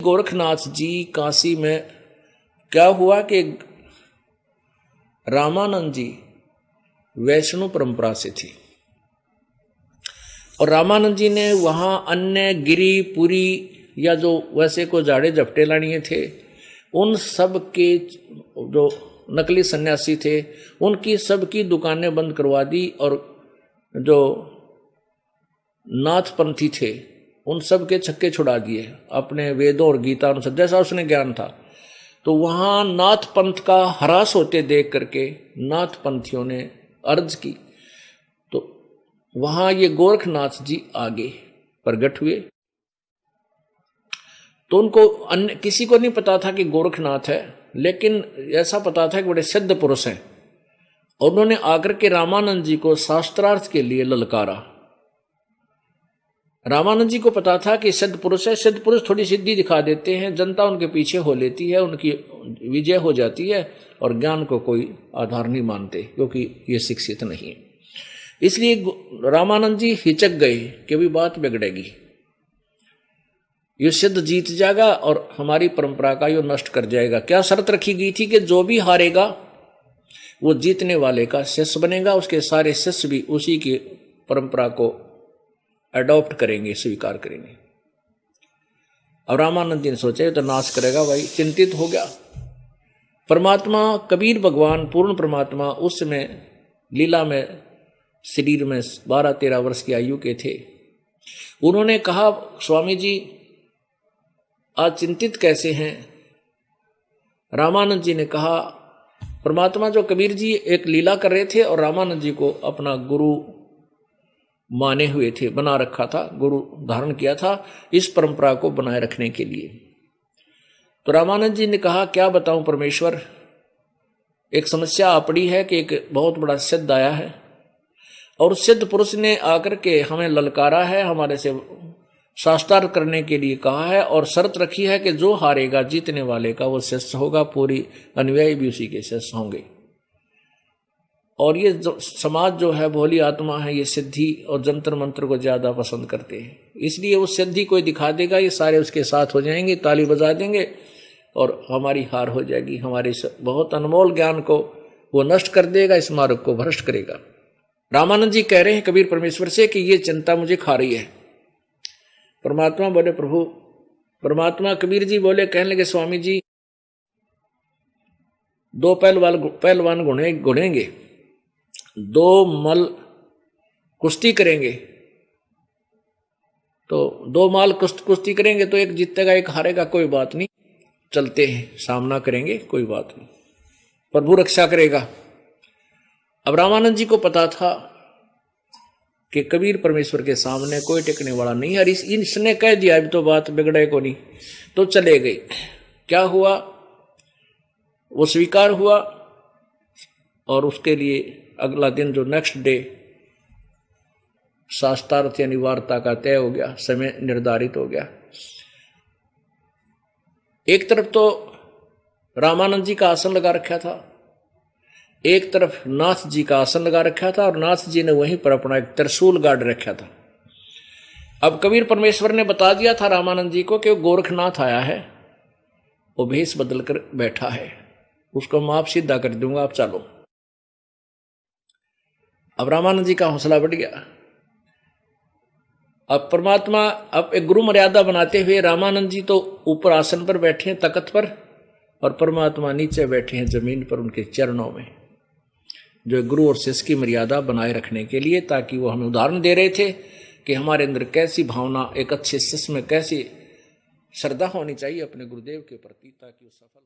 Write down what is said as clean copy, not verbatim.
गोरखनाथ जी काशी में क्या हुआ कि रामानंद जी वैष्णव परंपरा से थी और रामानंद जी ने वहां अन्य गिरी पुरी या जो वैसे को जाड़े झपटे लानिए थे उन सब के जो नकली सन्यासी थे उनकी सबकी दुकानें बंद करवा दी और जो नाथपंथी थे उन सब के छक्के छुड़ा दिए अपने वेदों और गीता अनुसार जैसा उसने ज्ञान था। तो वहां नाथ पंथ का ह्रास होते देख करके नाथ पंथियों ने अर्ज की तो वहां ये गोरखनाथ जी आगे प्रकट हुए। तो उनको अन्य किसी को नहीं पता था कि गोरखनाथ है, लेकिन ऐसा पता था कि बड़े सिद्ध पुरुष हैं। और उन्होंने आकर के रामानंद जी को शास्त्रार्थ के लिए ललकारा। रामानंद जी को पता था कि सिद्ध पुरुष है, सिद्ध पुरुष थोड़ी सिद्धि दिखा देते हैं, जनता उनके पीछे हो लेती है, उनकी विजय हो जाती है और ज्ञान को कोई आधार नहीं मानते क्योंकि ये शिक्षित नहीं है। इसलिए रामानंद जी हिचक गए कि अभी बात बिगड़ेगी, ये सिद्ध जीत जाएगा और हमारी परंपरा का ये नष्ट कर जाएगा। क्या शर्त रखी गई थी कि जो भी हारेगा वो जीतने वाले का शिष्य बनेगा, उसके सारे शिष्य भी उसी की परंपरा को अडॉप्ट करेंगे, स्वीकार करेंगे। अब रामानंद जी ने सोचा तो नाश करेगा भाई, चिंतित हो गया। परमात्मा कबीर भगवान पूर्ण परमात्मा उस समय लीला में शरीर में 12-13 वर्ष की आयु के थे। उन्होंने कहा स्वामी जी आज चिंतित कैसे हैं? रामानंद जी ने कहा परमात्मा जो कबीर जी एक लीला कर रहे थे और रामानंद जी को अपना गुरु माने हुए थे, बना रखा था, गुरु धारण किया था इस परंपरा को बनाए रखने के लिए। तो रामानंद जी ने कहा क्या बताऊं परमेश्वर, एक समस्या आ पड़ी है कि एक बहुत बड़ा सिद्ध आया है और सिद्ध पुरुष ने आकर के हमें ललकारा है, हमारे से शास्त्रार्थ करने के लिए कहा है और शर्त रखी है कि जो हारेगा जीतने वाले का वो शिष्य होगा, पूरी अनुयायी भी उसी के शिष्य होंगे। और ये जो समाज जो है भोली आत्मा है, ये सिद्धि और जंतर मंत्र को ज्यादा पसंद करते हैं, इसलिए वो सिद्धि कोई दिखा देगा, ये सारे उसके साथ हो जाएंगे, ताली बजा देंगे और हमारी हार हो जाएगी। हमारे बहुत अनमोल ज्ञान को वो नष्ट कर देगा, इस मार्ग को भ्रष्ट करेगा। रामानंद जी कह रहे हैं कबीर परमेश्वर से कि ये चिंता मुझे खा रही है। परमात्मा बोले प्रभु, परमात्मा कबीर जी बोले, कहने लगे स्वामी जी दो पहलवान घुड़ेंगे, दो मल कुश्ती करेंगे, तो दो माल कुश्ती करेंगे तो एक जीतेगा एक हारेगा, कोई बात नहीं, चलते हैं सामना करेंगे, कोई बात नहीं, प्रभु रक्षा करेगा। अब रामानंद जी को पता था कि कबीर परमेश्वर के सामने कोई टिकने वाला नहीं है और इसने कह दिया अभी तो बात बिगड़े को नहीं, तो चले गए। क्या हुआ, वो स्वीकार हुआ और उसके लिए अगला दिन जो नेक्स्ट डे शास्त्रार्थ यानी वार्ता का तय हो गया, समय निर्धारित हो गया। एक तरफ तो रामानंद जी का आसन लगा रखा था, एक तरफ नाथ जी का आसन लगा रखा था और नाथ जी ने वहीं पर अपना एक त्रिशूल गाड़ रखा था। अब कबीर परमेश्वर ने बता दिया था रामानंद जी को कि वो गोरखनाथ आया है, वो भेष बदल कर बैठा है, उसको माप सीधा कर दूंगा, आप चलो। अब रामानंद जी का हौसला बढ़ गया। अब परमात्मा अब एक गुरु मर्यादा बनाते हुए रामानंद जी तो ऊपर आसन पर बैठे हैं तख्त पर और परमात्मा नीचे बैठे हैं जमीन पर उनके चरणों में, जो गुरु और शिष्य की मर्यादा बनाए रखने के लिए, ताकि वो हमें उदाहरण दे रहे थे कि हमारे अंदर कैसी भावना, एक अच्छे शिष्य में कैसी श्रद्धा होनी चाहिए अपने गुरुदेव के प्रति, ताकि वो सफल हो।